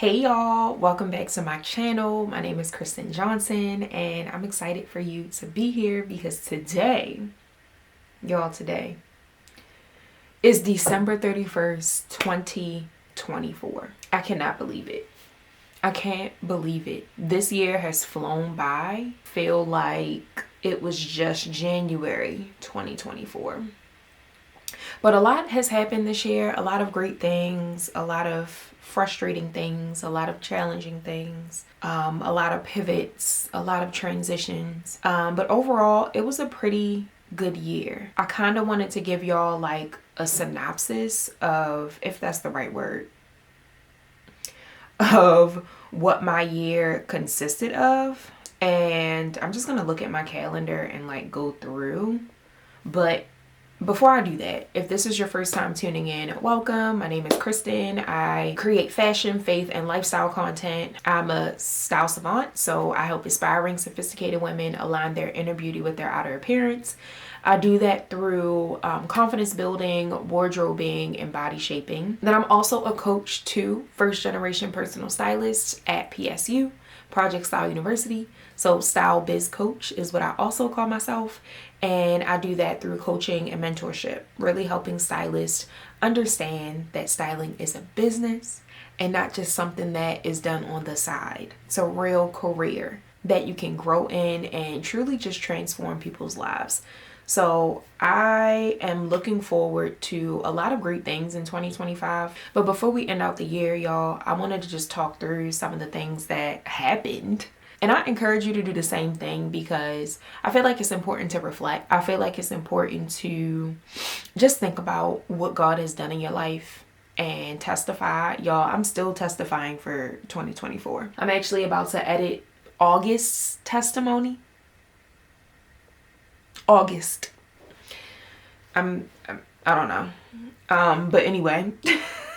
Hey y'all, welcome back to my channel. My name is Kristen Johnson and I'm excited for you to be here because today is December 31st, 2024. I cannot believe it. I can't believe it. This year has flown by. Feel like it was just January 2024. But a lot has happened this year, a lot of great things, a lot of frustrating things, a lot of challenging things, a lot of pivots, a lot of transitions. But overall, it was a pretty good year. I kind of wanted to give y'all like a synopsis of, if that's the right word, of what my year consisted of. And I'm just gonna look at my calendar and like go through. But before I do that, if this is your first time tuning in, welcome. My name is Kristen. I create fashion, faith, and lifestyle content. I'm a style savant, so I help aspiring, sophisticated women align their inner beauty with their outer appearance. I do that through confidence building, wardrobing, and body shaping. Then I'm also a coach to first generation personal stylists at PSU, Project Style University. So style biz coach is what I also call myself. And I do that through coaching and mentorship, really helping stylists understand that styling is a business and not just something that is done on the side. It's a real career that you can grow in and truly just transform people's lives. So I am looking forward to a lot of great things in 2025. But before we end out the year, y'all, I wanted to just talk through some of the things that happened. And I encourage you to do the same thing because I feel like it's important to reflect. I feel like it's important to just think about what God has done in your life and testify. Y'all, I'm still testifying for 2024. I'm actually about to edit August's testimony. August. I don't know. But anyway,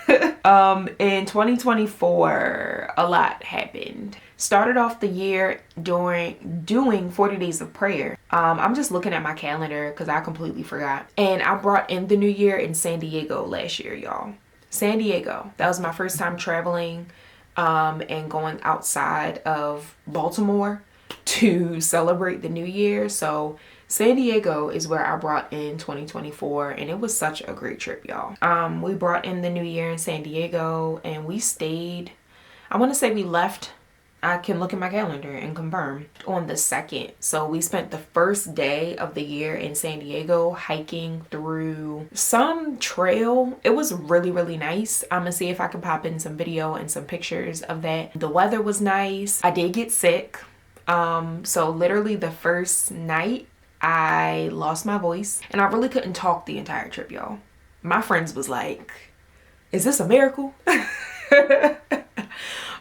in 2024, a lot happened. Started off the year doing 40 days of prayer. I'm just looking at my calendar because I completely forgot. And I brought in the new year in San Diego last year, y'all. San Diego. That was my first time traveling and going outside of Baltimore to celebrate the new year. So San Diego is where I brought in 2024 and it was such a great trip, y'all. We brought in the new year in San Diego and we stayed, I want to say we left, I can look at my calendar and confirm, on the 2nd. So we spent the first day of the year in San Diego hiking through some trail. It was really, really nice. I'm gonna see if I can pop in some video and some pictures of that. The weather was nice. I did get sick. So literally the first night I lost my voice and I really couldn't talk the entire trip, y'all. My friends was like, is this a miracle?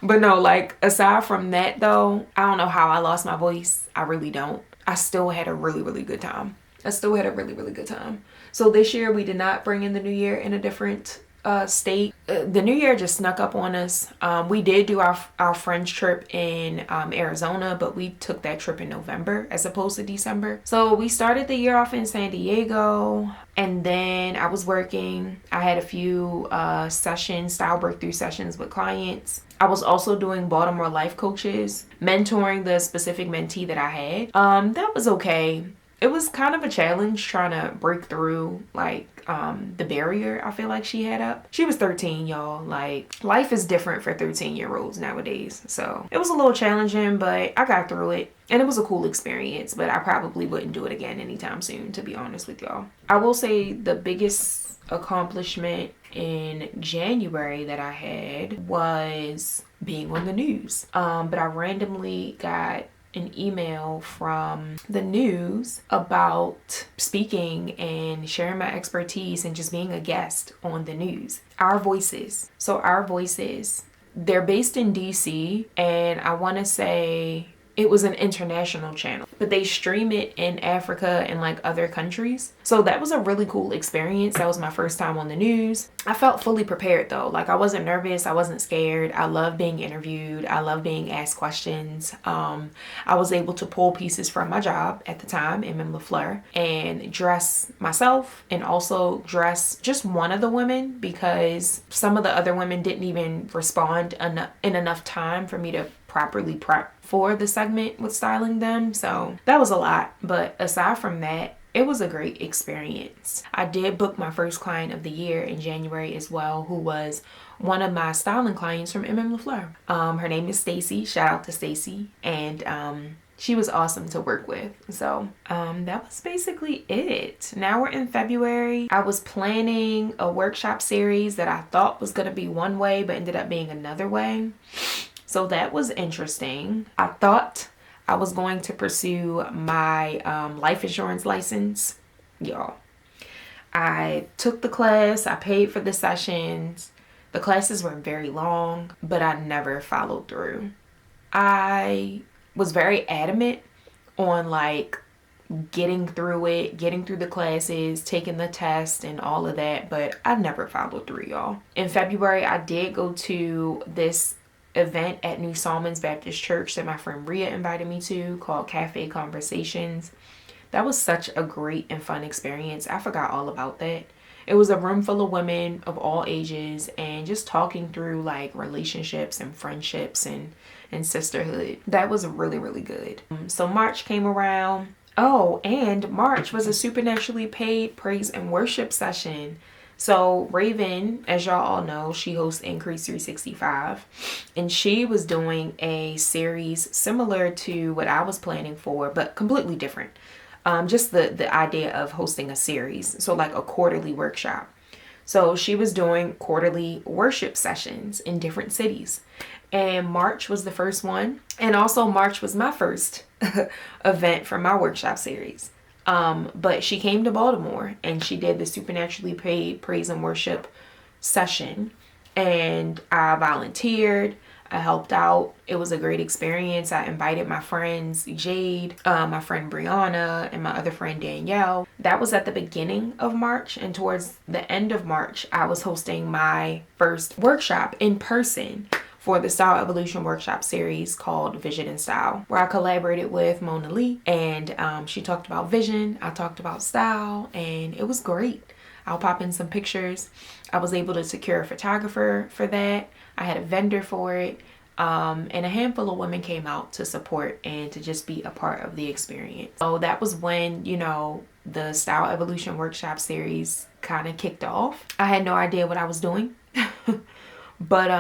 But no, like aside from that though, I don't know how I lost my voice. I really don't. I still had a really, really good time. So this year we did not bring in the new year in a different state. The new year just snuck up on us. We did do our friends trip in Arizona, but we took that trip in November as opposed to December. So we started the year off in San Diego and then I was working. I had a few style breakthrough sessions with clients. I was also doing Baltimore life coaches, mentoring the specific mentee that I had. That was okay. It was kind of a challenge trying to break through like the barrier I feel like she had up. She was 13, y'all. Like life is different for 13-year-olds nowadays. So it was a little challenging, but I got through it and it was a cool experience, but I probably wouldn't do it again anytime soon, to be honest with y'all. I will say the biggest accomplishment in January that I had was being on the news. But I randomly got an email from the news about speaking and sharing my expertise and just being a guest on the news. Our Voices. So Our Voices, they're based in DC and I want to say it was an international channel. but they stream it in Africa and like other countries. So that was a really cool experience. That was my first time on the news. I felt fully prepared though. Like I wasn't nervous. I wasn't scared. I love being interviewed. I love being asked questions. I was able to pull pieces from my job at the time, MM LaFleur, and dress myself and also dress just one of the women, because some of the other women didn't even respond in enough time for me to properly prep for the segment with styling them. So that was a lot. But aside from that, it was a great experience. I did book my first client of the year in January as well, who was one of my styling clients from MM LaFleur. Her name is Stacy. Shout out to Stacy. And she was awesome to work with. So that was basically it. Now we're in February. I was planning a workshop series that I thought was going to be one way, but ended up being another way. So that was interesting. I thought I was going to pursue my life insurance license. Y'all, I took the class. I paid for the sessions. The classes were very long, but I never followed through. I was very adamant on like getting through it, getting through the classes, taking the test and all of that, but I never followed through, y'all. In February, I did go to this event at New Salmons Baptist Church that my friend Bria invited me to, called Cafe Conversations. That was such a great and fun experience. I forgot all about that. It was a room full of women of all ages and just talking through like relationships and friendships and sisterhood. That was really, really good. So March came around. Oh, and March was a supernaturally paid praise and worship session. So Raven, as y'all all know, she hosts Increase 365, and she was doing a series similar to what I was planning for, but completely different. Just the idea of hosting a series. So like a quarterly workshop. So she was doing quarterly worship sessions in different cities. And March was the first one. And also March was my first event for my workshop series. But she came to Baltimore and she did the supernaturally paid praise and worship session. And I volunteered. I helped out. It was a great experience. I invited my friends Jade, my friend Brianna, and my other friend Danielle. That was at the beginning of March, and towards the end of March, I was hosting my first workshop in person for the Style Evolution workshop series called Vision and Style, where I collaborated with Mona Lee, and she talked about vision, I talked about style, and it was great. I'll pop in some pictures. I was able to secure a photographer for that. I had a vendor for it. And a handful of women came out to support and to just be a part of the experience. So that was when, you know, the Style Evolution workshop series kind of kicked off. I had no idea what I was doing, but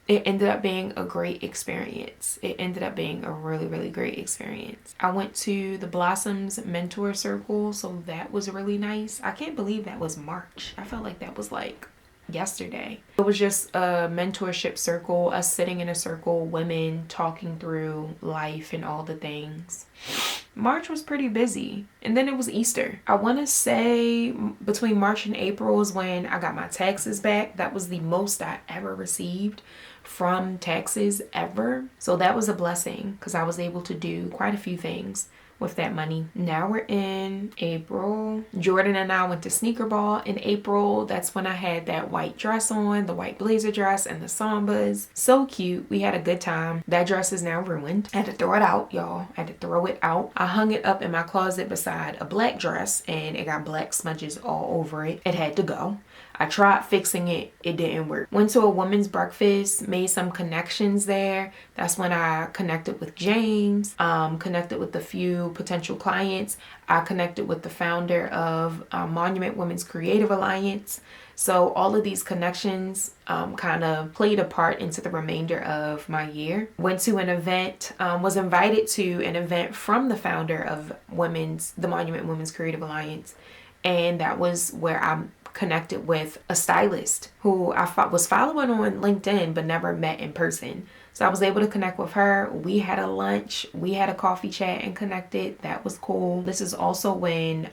it ended up being a great experience. It ended up being a really, really great experience. I went to the Blossoms Mentor Circle, so that was really nice. I can't believe that was March. I felt like that was like yesterday. It was just a mentorship circle, us sitting in a circle, women talking through life and all the things. March was pretty busy, and then it was Easter. I want to say between March and April is when I got my taxes back. That was the most I ever received from taxes ever, so that was a blessing because I was able to do quite a few things with that money. Now we're in April. Jordan and I went to sneaker ball in April. That's when I had that white dress on, the white blazer dress and the sambas. So cute. We had a good time. That dress is now ruined. I had to throw it out, y'all. I had to throw it out. I hung it up in my closet beside a black dress and it got black smudges all over it. It had to go. I tried fixing it. It didn't work. Went to a women's breakfast, made some connections there. That's when I connected with James, connected with a few potential clients. I connected with the founder of Monument Women's Creative Alliance. So all of these connections kind of played a part into the remainder of my year. Went to an event, was invited to an event from the founder of the Monument Women's Creative Alliance. And that was where I connected with a stylist who I was following on LinkedIn but never met in person. So I was able to connect with her. We had a lunch, we had a coffee chat and connected. That was cool. This is also when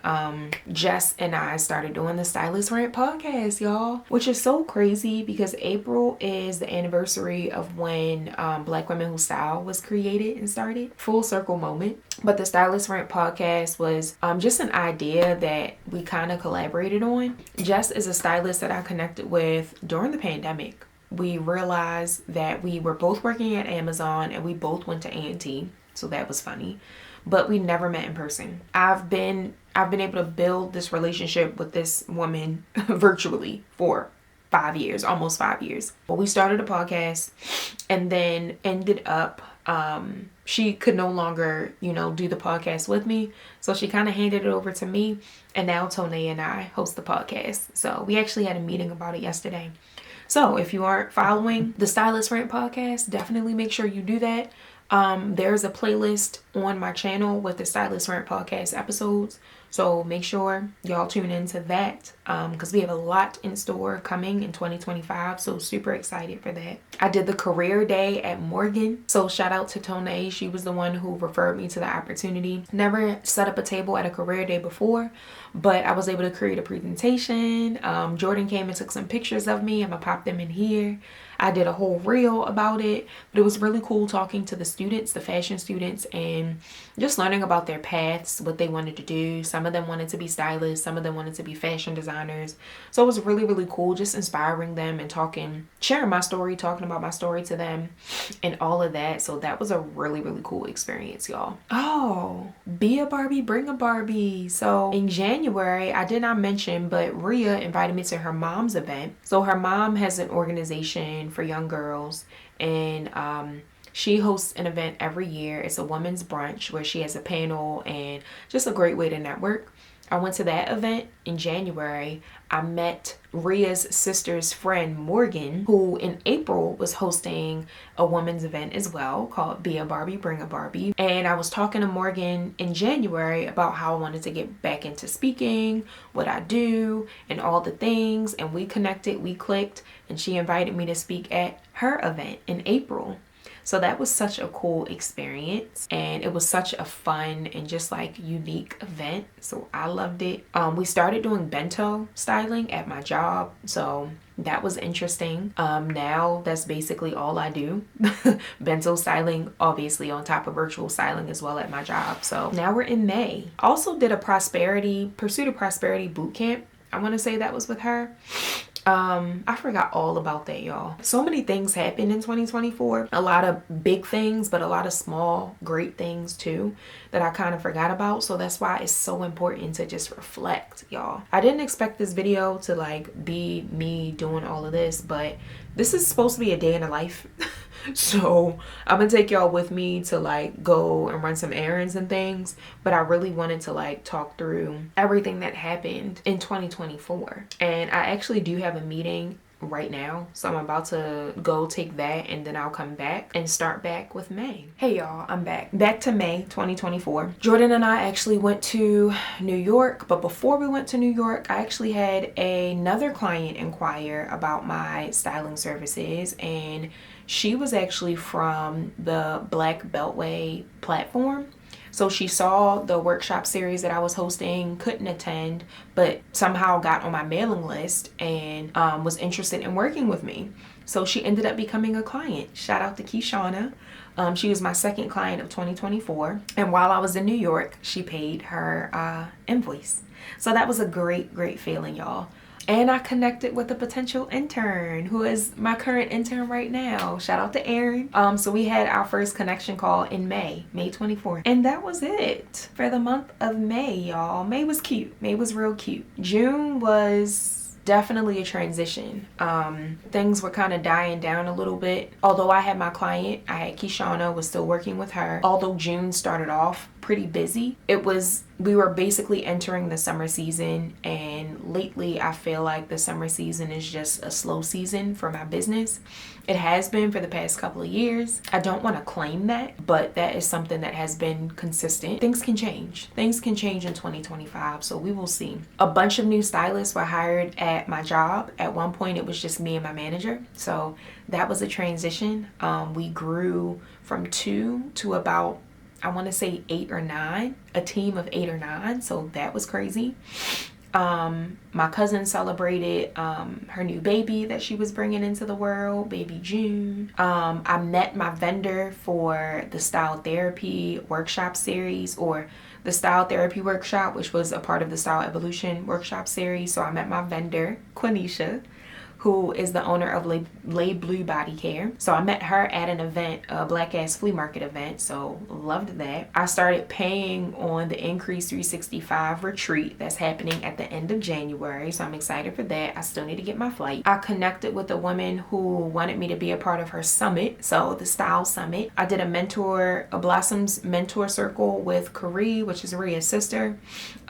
Jess and I started doing the Stylist Rant podcast, y'all, which is so crazy because April is the anniversary of when Black Women Who Style was created and started. Full circle moment. But the Stylist Rant podcast was just an idea that we kind of collaborated on. Jess is a stylist that I connected with during the pandemic. We realized that we were both working at Amazon and we both went to A&T, so that was funny. But we never met in person. I've been able to build this relationship with this woman virtually for 5 years, almost 5 years. But we started a podcast and then ended up she could no longer, do the podcast with me. So she kind of handed it over to me. And now Tone and I host the podcast. So we actually had a meeting about it yesterday. So if you aren't following the Stylist Rant podcast, definitely make sure you do that. There's a playlist on my channel with the Stylist Rant podcast episodes. So make sure y'all tune into that because we have a lot in store coming in 2025. So super excited for that. I did the career day at Morgan. So shout out to Tone. She was the one who referred me to the opportunity. Never set up a table at a career day before, but I was able to create a presentation. Jordan came and took some pictures of me. I'm gonna pop them in here. I did a whole reel about it, but it was really cool talking to the students, the fashion students, and just learning about their paths, what they wanted to do. Some of them wanted to be stylists, some of them wanted to be fashion designers. So it was really, really cool just inspiring them and sharing my story, talking about my story to them and all of that. So that was a really, really cool experience, y'all. Oh, be a Barbie, bring a Barbie. So in January, I did not mention, but Rhea invited me to her mom's event. So her mom has an organization for young girls, and she hosts an event every year. It's a women's brunch where she has a panel and just a great way to network. I went to that event in January. I met Rhea's sister's friend Morgan, who in April was hosting a women's event as well called Be a Barbie, Bring a Barbie. And I was talking to Morgan in January about how I wanted to get back into speaking, what I do, and all the things. And we connected, we clicked, and she invited me to speak at her event in April. So that was such a cool experience, and it was such a fun and just like unique event. So I loved it. We started doing bento styling at my job, so that was interesting. Now that's basically all I do. Bento styling, obviously on top of virtual styling as well at my job. So now we're in May. Also did a Pursuit of Prosperity boot camp. I want to say that was with her. I forgot all about that, y'all. So many things happened in 2024. A lot of big things, but a lot of small, great things too that I kind of forgot about. So that's why it's so important to just reflect, y'all. I didn't expect this video to like be me doing all of this, but this is supposed to be a day in the life. So I'm gonna take y'all with me to like go and run some errands and things, but I really wanted to like talk through everything that happened in 2024. And I actually do have a meeting right now, so I'm about to go take that, and then I'll come back and start back with May. Hey y'all, I'm back to May 2024. Jordan and I actually went to New York, but before we went to New York, I actually had another client inquire about my styling services, and she was actually from the Black Beltway platform. So she saw the workshop series that I was hosting, couldn't attend, but somehow got on my mailing list and was interested in working with me. So she ended up becoming a client. Shout out to Keishana. She was my second client of 2024. And while I was in New York, she paid her invoice. So that was a great, great feeling, y'all. And I connected with a potential intern who is my current intern right now. Shout out to Erin. So we had our first connection call in May 24th. And that was it for the month of May, y'all. May was cute. May was real cute. June was definitely a transition. Things were kind of dying down a little bit. Although I had my client, I had Keishana, was still working with her. Although June started off pretty busy. We were basically entering the summer season, and lately I feel like the summer season is just a slow season for my business. It has been for the past couple of years. I don't want to claim that, but that is something that has been consistent. Things can change. Things can change in 2025, so we will see. A bunch of new stylists were hired at my job. At one point, it was just me and my manager, so that was a transition. We grew from 2 to about, I want to say 8 or 9, a team of 8 or 9. So that was crazy. My cousin celebrated her new baby that she was bringing into the world, baby June. I met my vendor for the style therapy workshop series, or the style therapy workshop, which was a part of the style evolution workshop series. So I met my vendor, Quenisha, who is the owner of Lay Blue Body Care. So I met her at an event, a Black Ass Flea Market event, so loved that. I started paying on the Increase 365 retreat that's happening at the end of January, so I'm excited for that. I still need to get my flight. I connected with a woman who wanted me to be a part of her summit, so the Style Summit. I did a Blossoms mentor circle with Carrie, which is Ria's sister.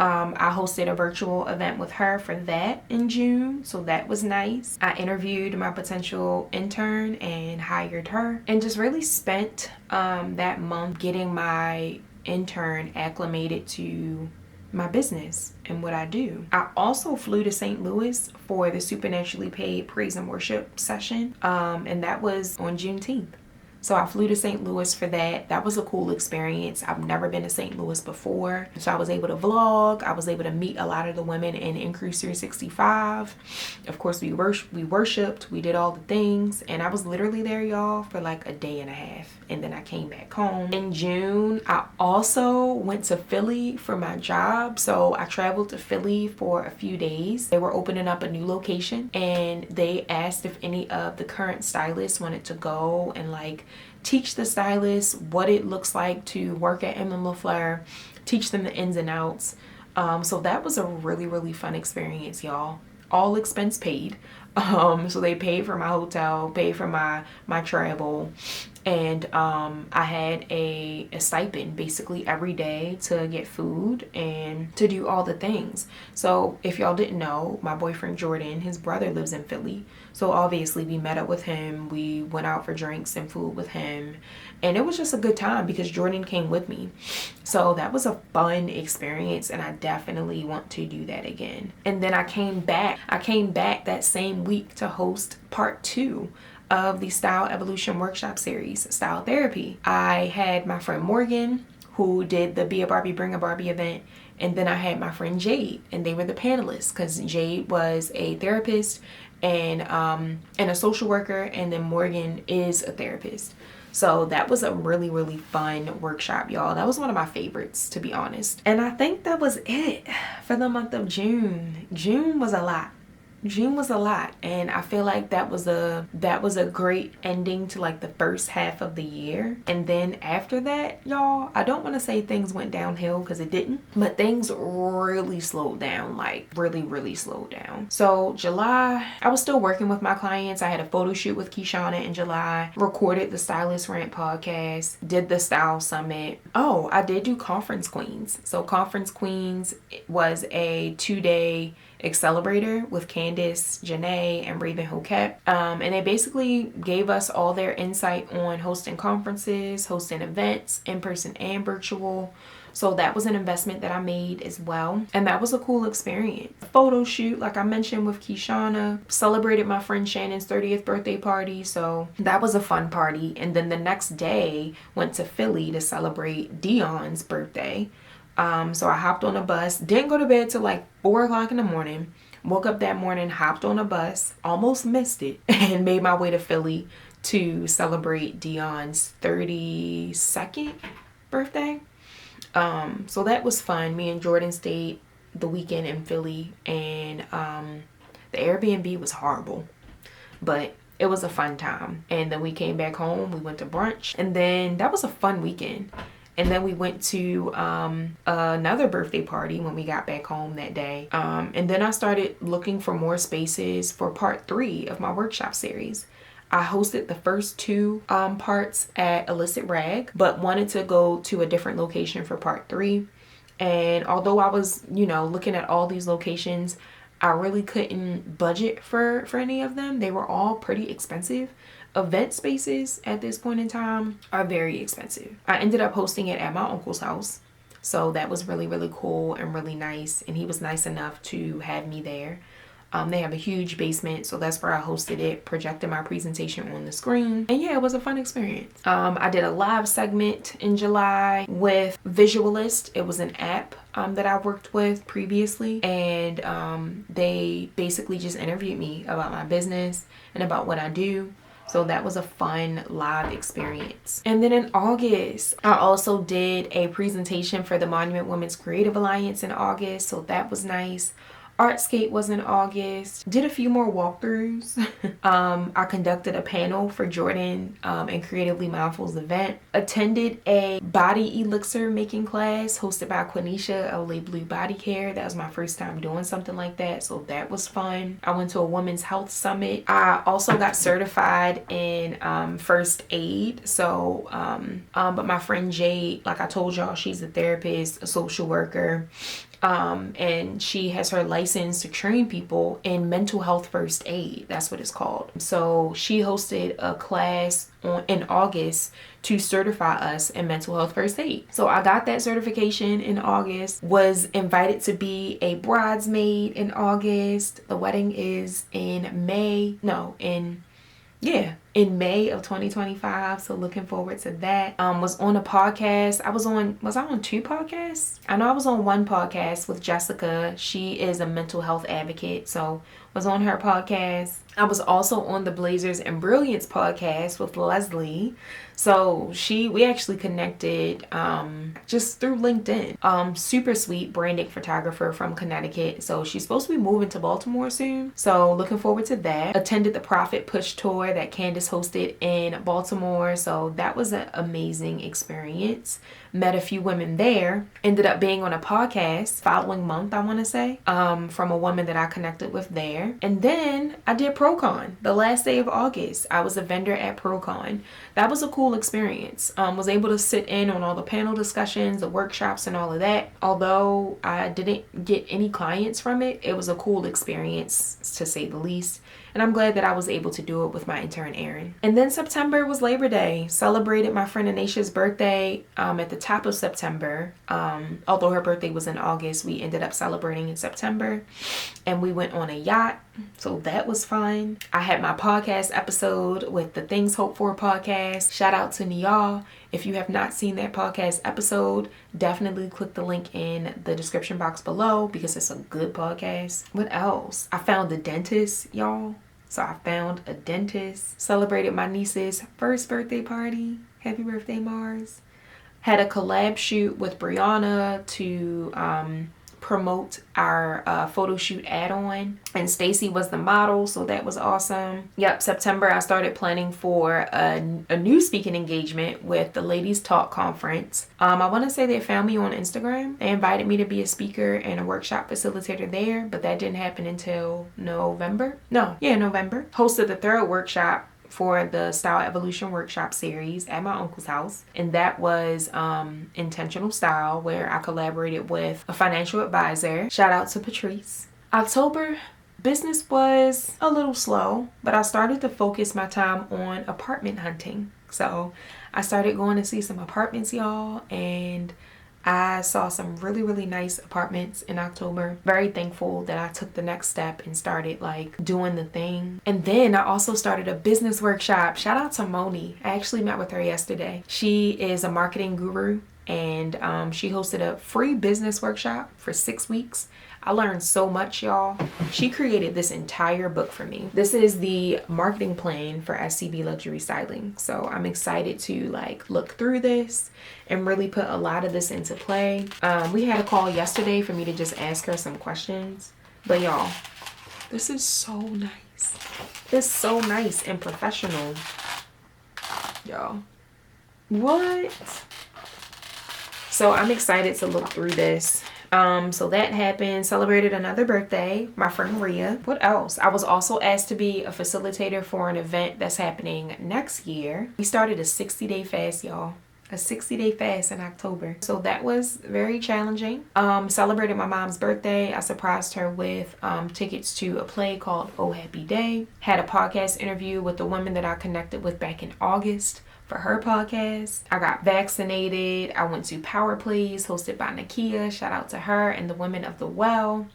I hosted a virtual event with her for that in June, so that was nice. I interviewed my potential intern and hired her, and just really spent that month getting my intern acclimated to my business and what I do. I also flew to St. Louis for the Supernaturally Paid Praise and Worship session, and that was on Juneteenth. So I flew to St. Louis for that. That was a cool experience. I've never been to St. Louis before. So I was able to vlog. I was able to meet a lot of the women in Increase 365. Of course, we worshiped. We did all the things. And I was literally there, y'all, for like a day and a half. And then I came back home. In June, I also went to Philly for my job. So I traveled to Philly for a few days. They were opening up a new location, and they asked if any of the current stylists wanted to go and like teach the stylists what it looks like to work at Emma LaFleur, teach them the ins and outs. So that was a really, really fun experience, y'all. All expense paid. So they paid for my hotel, paid for my travel, and I had a stipend basically every day to get food and to do all the things. So if y'all didn't know, my boyfriend Jordan, his brother lives in Philly. So obviously we met up with him. We went out for drinks and food with him. And it was just a good time because Jordan came with me. So that was a fun experience, and I definitely want to do that again. And then I came back that same week to host part 2 of the Style Evolution Workshop Series, Style Therapy. I had my friend Morgan, who did the Be a Barbie, Bring a Barbie event. And then I had my friend Jade, and they were the panelists because Jade was a therapist and a social worker, and then Morgan is a therapist. So that was a really, really fun workshop, y'all. That was one of my favorites, to be honest. And I think that was it for the month of June. June was a lot. And I feel like that was a great ending to like the first half of the year. And then after that, y'all, I don't want to say things went downhill because it didn't, but things really slowed down, like really, really slowed down. So July, I was still working with my clients. I had a photo shoot with Kishana in July, recorded the Stylist Rant podcast, did the Style Summit. Oh, I did do Conference Queens. So Conference Queens was a 2-day accelerator with Candace, Janae, and Raven Hoquette. And they basically gave us all their insight on hosting conferences, hosting events, in person and virtual. So that was an investment that I made as well. And that was a cool experience. Photo shoot, like I mentioned, with Kishana. Celebrated my friend Shannon's 30th birthday party. So that was a fun party. And then the next day, went to Philly to celebrate Dion's birthday. So I hopped on a bus, didn't go to bed till like 4 o'clock in the morning, woke up that morning, hopped on a bus, almost missed it, and made my way to Philly to celebrate Dion's 32nd birthday. So that was fun. Me and Jordan stayed the weekend in Philly, and the Airbnb was horrible, but it was a fun time. And then we came back home, we went to brunch, and then that was a fun weekend. And then we went to another birthday party when we got back home that day. And then I started looking for more spaces for part 3 of my workshop series. I hosted the first two parts at Illicit Rag, but wanted to go to a different location for part 3. And although I was, looking at all these locations, I really couldn't budget for any of them. They were all pretty expensive. Event spaces at this point in time are very expensive. I ended up hosting it at my uncle's house. So that was really, really cool and really nice. And he was nice enough to have me there. They have a huge basement, so that's where I hosted it, projected my presentation on the screen. And yeah, it was a fun experience. I did a live segment in July with Visualist. It was an app that I worked with previously, and they basically just interviewed me about my business and about what I do. So that was a fun live experience. And then in August, I also did a presentation for the Monument Women's Creative Alliance in August. So that was nice. Artscape was in August. Did a few more walkthroughs. I conducted a panel for Jordan and Creatively Mindful's event. Attended a body elixir making class hosted by Quenisha of Lay Blue Body Care. That was my first time doing something like that, so that was fun. I went to a women's health summit. I also got certified in first aid. So, but my friend Jade, like I told y'all, she's a therapist, a social worker. And she has her license to train people in mental health first aid. That's what it's called. So she hosted a class in August to certify us in mental health first aid. So I got that certification in August, was invited to be a bridesmaid in August. The wedding is in May of 2025, so looking forward to that. Was on a podcast. Was I on 2 podcasts? I know I was on one podcast with Jessica. She is a mental health advocate, so was on her podcast. I was also on the Blazers and Brilliance podcast with Leslie. So we actually connected just through LinkedIn. Super sweet branding photographer from Connecticut. So she's supposed to be moving to Baltimore soon. So looking forward to that. Attended the Profit Push tour that Candace hosted in Baltimore. So that was an amazing experience. Met a few women there. Ended up being on a podcast following month, I want to say, from a woman that I connected with there. And then I did ProCon the last day of August. I was a vendor at ProCon. That was a cool experience. Was able to sit in on all the panel discussions, the workshops, and all of that. Although I didn't get any clients from it, it was a cool experience to say the least. And I'm glad that I was able to do it with my intern, Erin. And then September was Labor Day. Celebrated my friend Anisha's birthday at the top of September. Although her birthday was in August, we ended up celebrating in September. And we went on a yacht. So that was fun. I had my podcast episode with the Things Hoped For podcast. Shout out to Niall. If you have not seen that podcast episode, definitely click the link in the description box below because it's a good podcast. What else? I found a dentist, y'all. So I found a dentist. Celebrated my niece's first birthday party. Happy birthday, Mars. Had a collab shoot with Brianna to promote our photo shoot add-on, and Stacy was the model, so that was awesome. Yep, September I started planning for a new speaking engagement with the Ladies Talk Conference. I want to say they found me on Instagram. They invited me to be a speaker and a workshop facilitator there, but that didn't happen until November. Hosted the third workshop for the Style Evolution Workshop series at my uncle's house, and that was Intentional Style, where I collaborated with a financial advisor. Shout out to Patrice. October, business was a little slow, but I started to focus my time on apartment hunting. So I started going to see some apartments, y'all, and I saw some really, really nice apartments in October. Very thankful that I took the next step and started doing the thing. And then I also started a business workshop. Shout out to Moni. I actually met with her yesterday. She is a marketing guru, and she hosted a free business workshop for 6 weeks. I learned so much, y'all. She created this entire book for me. This is the marketing plan for SCB Luxury Styling. So I'm excited to look through this and really put a lot of this into play. We had a call yesterday for me to just ask her some questions. But y'all, this is so nice. It's so nice and professional. Y'all. What? So I'm excited to look through this. So that happened. Celebrated another birthday, my friend Rhea. What else? I was also asked to be a facilitator for an event that's happening next year. We started a 60-day fast, y'all. A 60-day fast in October. So that was very challenging. Celebrated my mom's birthday. I surprised her with tickets to a play called Oh Happy Day. Had a podcast interview with the woman that I connected with back in August for her podcast. I got vaccinated. I went to Power Plays hosted by Nakia. Shout out to her and the Women of the Well.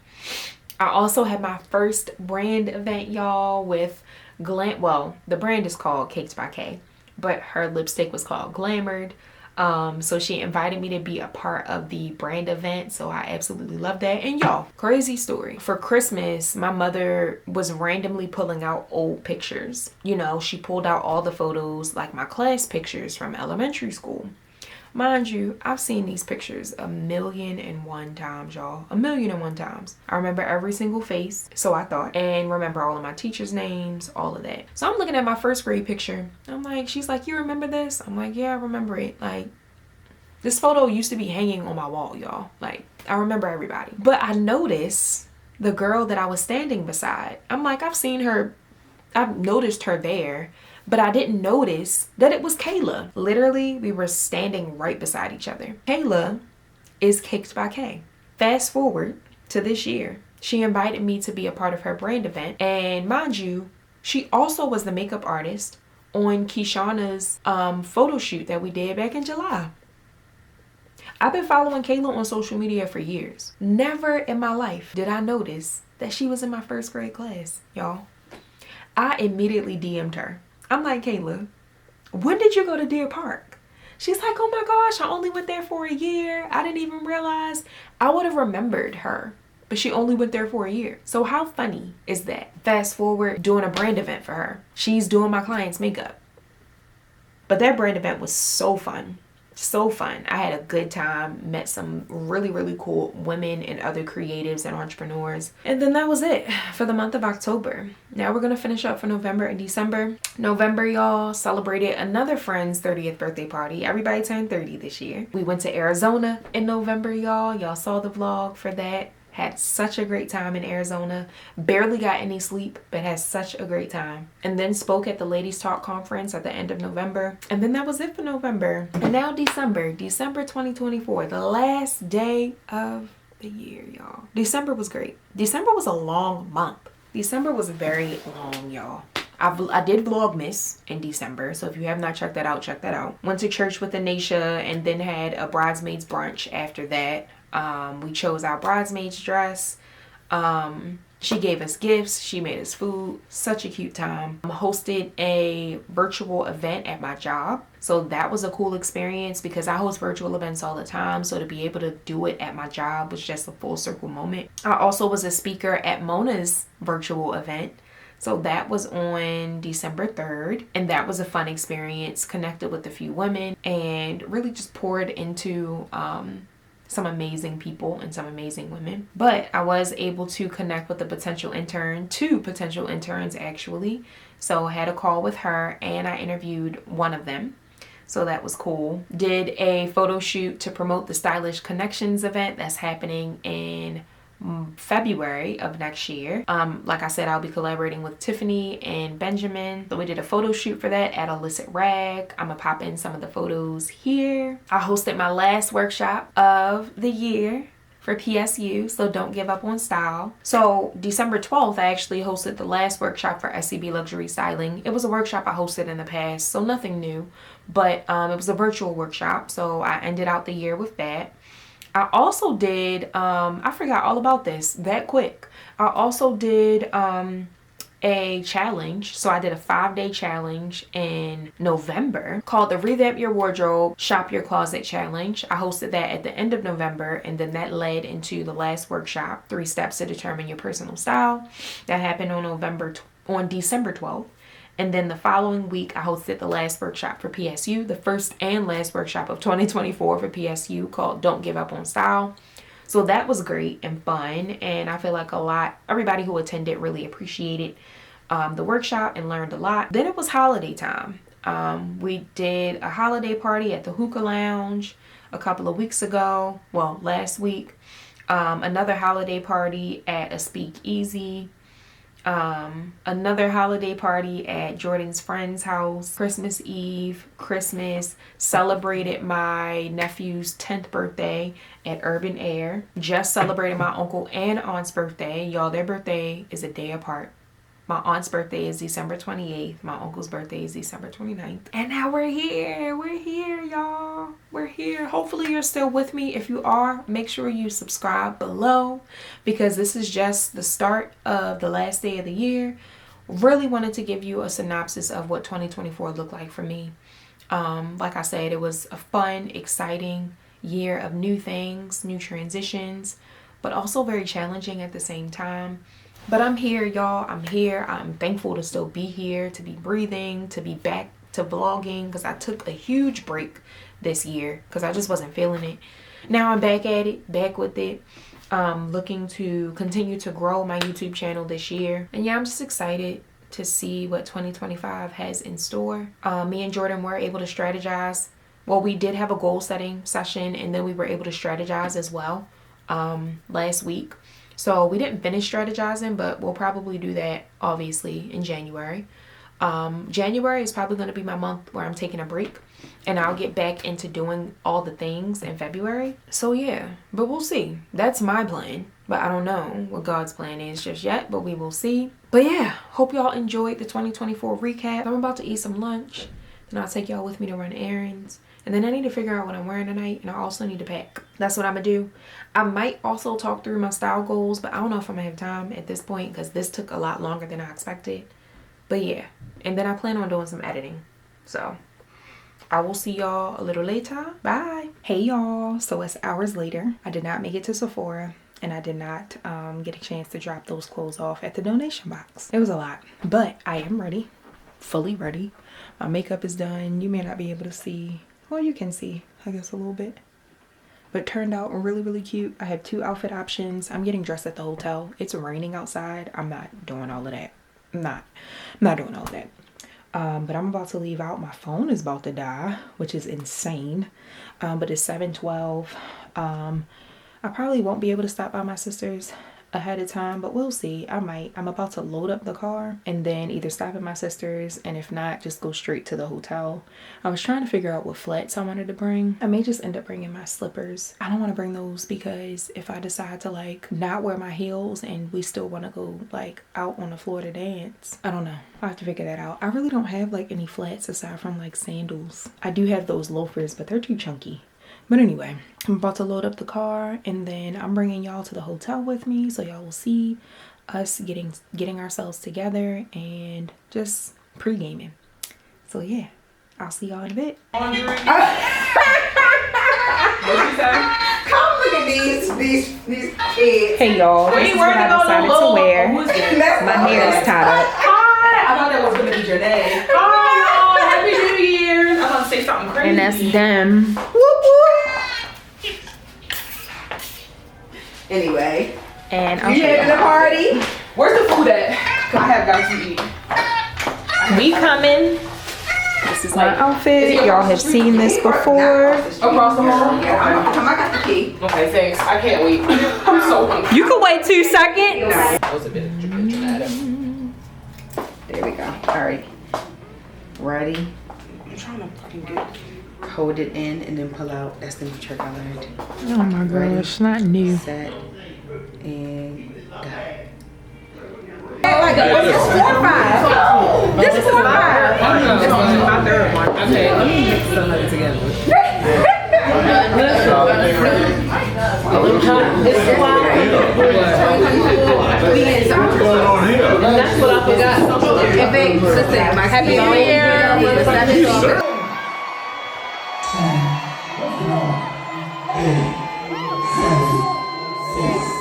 I also had my first brand event, y'all, with the brand is called Caked by K, but her lipstick was called Glamored. So she invited me to be a part of the brand event. So I absolutely love that. And y'all, crazy story. For Christmas, my mother was randomly pulling out old pictures. You know, she pulled out all the photos, like my class pictures from elementary school. Mind you, I've seen these pictures 1,000,001 times, y'all. 1,000,001 times. I remember every single face, so I thought, and remember all of my teachers' names, all of that. So I'm looking at my first grade picture. I'm like, she's like, you remember this? I'm like, yeah, I remember it. Like, this photo used to be hanging on my wall, y'all. Like, I remember everybody. But I noticed the girl that I was standing beside. I'm like, I've noticed her there, but I didn't notice that it was Kayla. Literally, we were standing right beside each other. Kayla is Caked by K. Fast forward to this year. She invited me to be a part of her brand event. And mind you, she also was the makeup artist on Kishana's photo shoot that we did back in July. I've been following Kayla on social media for years. Never in my life did I notice that she was in my first grade class, y'all. I immediately DM'd her. I'm like, Kayla, when did you go to Deer Park? She's like, oh my gosh, I only went there for a year. I didn't even realize. I would have remembered her, but she only went there for a year. So how funny is that? Fast forward, doing a brand event for her. She's doing my client's makeup. But that brand event was so fun. So fun. I had a good time, met some really, really cool women and other creatives and entrepreneurs. And then that was it for the month of October. Now we're going to finish up for November and December. November, y'all, celebrated another friend's 30th birthday party. Everybody turned 30 this year. We went to Arizona in November, y'all. Y'all saw the vlog for that. Had such a great time in Arizona. Barely got any sleep, but had such a great time. And then spoke at the Ladies Talk conference at the end of November. And then that was it for November. And now December 2024, the last day of the year, y'all. December was great. December was a long month. December was very long, y'all. I did Vlogmas in December, so if you have not checked that out, check that out. Went to church with Anisha and then had a bridesmaids brunch after that. We chose our bridesmaids dress. She gave us gifts. She made us food. Such a cute time. Hosted a virtual event at my job. So that was a cool experience because I host virtual events all the time. So to be able to do it at my job was just a full circle moment. I also was a speaker at Mona's virtual event. So that was on December 3rd. And that was a fun experience. Connected with a few women and really just poured into some amazing people and some amazing women. But I was able to connect with two potential interns actually. So I had a call with her and I interviewed one of them. So that was cool. Did a photo shoot to promote the Stylish Connections event that's happening in February of next year. Like I said, I'll be collaborating with Tiffany and Benjamin. So we did a photo shoot for that at Illicit Rag. I'm gonna pop in some of the photos here. I hosted my last workshop of the year for PSU, so don't give up on style. So December 12th, I actually hosted the last workshop for SCB Luxury Styling. It was a workshop I hosted in the past, so nothing new, but it was a virtual workshop, so I ended out the year with that. I also did, I forgot all about this that quick. I also did a challenge. So I did a 5-day challenge in November called the Revamp Your Wardrobe, Shop Your Closet Challenge. I hosted that at the end of November, and then that led into the last workshop, 3 Steps to Determine Your Personal Style. That happened on December 12th. And then the following week, I hosted the last workshop for PSU, the first and last workshop of 2024 for PSU called Don't Give Up on Style. So that was great and fun. And I feel like everybody who attended really appreciated the workshop and learned a lot. Then it was holiday time. We did a holiday party at the Hookah Lounge a couple of weeks ago. Well, last week. Another holiday party at a speakeasy. Another holiday party at Jordan's friend's house. Christmas Eve, Christmas, celebrated my nephew's 10th birthday at Urban Air. Just celebrated my uncle and aunt's birthday. Y'all, their birthday is a day apart. My aunt's birthday is December 28th. My uncle's birthday is December 29th. And now we're here. We're here, y'all. We're here. Hopefully you're still with me. If you are, make sure you subscribe below, because this is just the start of the last day of the year. Really wanted to give you a synopsis of what 2024 looked like for me. Like I said, it was a fun, exciting year of new things, new transitions, but also very challenging at the same time. But I'm here, y'all. I'm here. I'm thankful to still be here, to be breathing, to be back to vlogging, because I took a huge break this year because I just wasn't feeling it. Now I'm back at it, back with it. Looking to continue to grow my YouTube channel this year. And yeah, I'm just excited to see what 2025 has in store. Me and Jordan were able to strategize. Well, we did have a goal setting session, and then we were able to strategize as well last week. So we didn't finish strategizing, but we'll probably do that obviously in January. January is probably going to be my month where I'm taking a break, and I'll get back into doing all the things in February. So yeah, but we'll see. That's my plan, but I don't know what God's plan is just yet, but we will see. But yeah, hope y'all enjoyed the 2024 recap. I'm about to eat some lunch, then I'll take y'all with me to run errands. And then I need to figure out what I'm wearing tonight, and I also need to pack. That's what I'm gonna do. I might also talk through my style goals, but I don't know if I'm gonna have time at this point because this took a lot longer than I expected. But yeah, and then I plan on doing some editing. So I will see y'all a little later. Bye. Hey y'all, so it's hours later. I did not make it to Sephora, and I did not get a chance to drop those clothes off at the donation box. It was a lot, but I am ready, fully ready. My makeup is done. You may not be able to see. Well, you can see, I guess, a little bit. But it turned out really, really cute. I have 2 outfit options. I'm getting dressed at the hotel. It's raining outside. I'm not doing all of that. I'm not doing all of that. But I'm about to leave out. My phone is about to die, which is insane. But it's 7:12. I probably won't be able to stop by my sister's ahead of time, but we'll see. I might. I'm about to load up the car and then either stop at my sister's, and if not, just go straight to the hotel. I was trying to figure out what flats I wanted to bring. I may just end up bringing my slippers. I don't want to bring those because if I decide to like not wear my heels and we still want to go like out on the floor to dance, I don't know. I'll have to figure that out. I really don't have like any flats aside from like sandals. I do have those loafers, but they're too chunky. But anyway, I'm about to load up the car, and then I'm bringing y'all to the hotel with me, so y'all will see us getting ourselves together and just pre-gaming. So yeah, I'll see y'all in a bit. What'd you say? Come look at these kids. Hey y'all, this is what I decided to wear. My hair is tied up. Hi! I thought that was gonna be your name. Hi y'all! Happy New Year! I'm gonna say something crazy. And that's them. Whoop, whoop. Anyway, And I'll you show having a y'all. party? Where's the food at? Cause I have got to eat. We coming. This is my outfit. Y'all have seen this before. Across the hall? Yeah, come, I got the key. Okay, thanks. I can't wait. I'm so hungry. You can wait 2 seconds. That was a bit dramatic. There we go. All right. Ready? I'm trying to fucking get. Hold it in and then pull out. That's the new trick I learned. Oh my gosh, not new. Set and go. Like this is 4 or 5. This is 4 or 5. This is my third one. Okay, let me mix some of it together. That's what I forgot. If they listen, my happy New Year. 10, 9, 8, 7, 6,